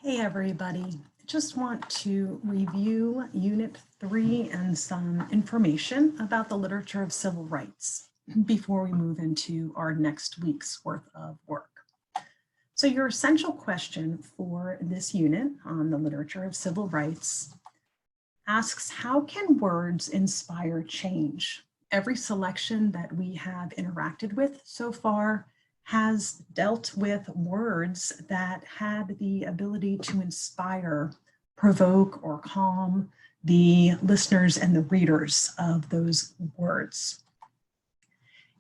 Hey everybody, I just want to review Unit 3 and some information about the literature of civil rights before we move into our next week's worth of work. So your essential question for this unit on the literature of civil rights asks, how can words inspire change? Every selection that we have interacted with so far has dealt with words that had the ability to inspire, provoke, or calm the listeners and the readers of those words.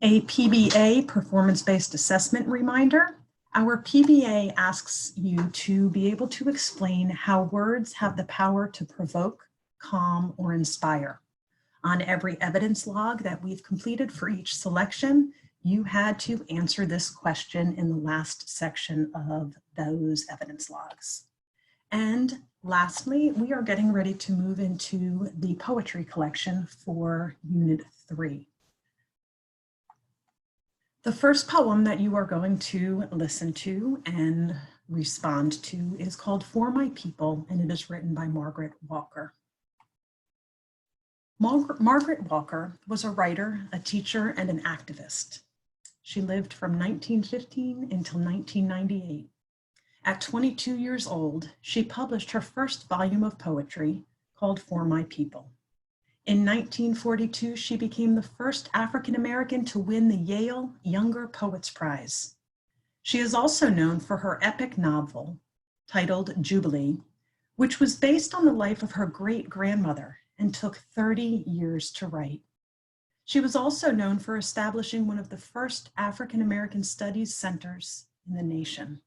A PBA, performance-based assessment reminder. Our PBA asks you to be able to explain how words have the power to provoke, calm, or inspire. On every evidence log that we've completed for each selection, you had to answer this question in the last section of those evidence logs. And lastly, we are getting ready to move into the poetry collection for Unit 3. The first poem that you are going to listen to and respond to is called For My People, and it is written by Margaret Walker. Margaret Walker was a writer, a teacher, and an activist. She lived from 1915 until 1998. At 22 years old, she published her first volume of poetry called For My People. In 1942, she became the first African American to win the Yale Younger Poets Prize. She is also known for her epic novel titled Jubilee, which was based on the life of her great-grandmother and took 30 years to write. She was also known for establishing one of the first African American studies centers in the nation.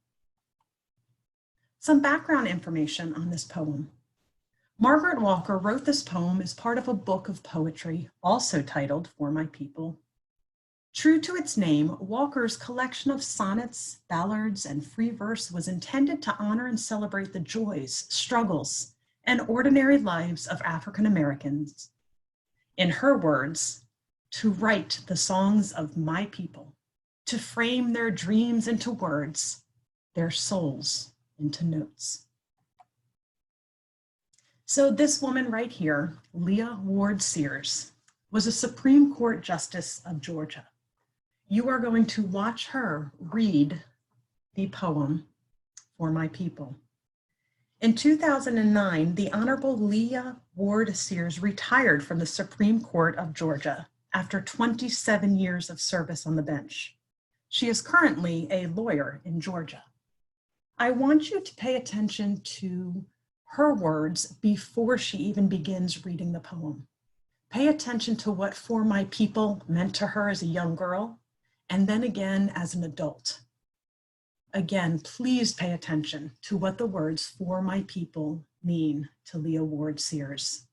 Some background information on this poem. Margaret Walker wrote this poem as part of a book of poetry, also titled For My People. True to its name, Walker's collection of sonnets, ballads, and free verse was intended to honor and celebrate the joys, struggles, and ordinary lives of African Americans. In her words, to write the songs of my people, to frame their dreams into words, their souls into notes. So this woman right here, Leah Ward Sears, was a Supreme Court Justice of Georgia. You are going to watch her read the poem For My People. In 2009, the Honorable Leah Ward Sears retired from the Supreme Court of Georgia after 27 years of service on the bench. She is currently a lawyer in Georgia. I want you to pay attention to her words before she even begins reading the poem. Pay attention to what For My People meant to her as a young girl, and then again as an adult. Again, please pay attention to what the words For My People mean to Leah Ward Sears.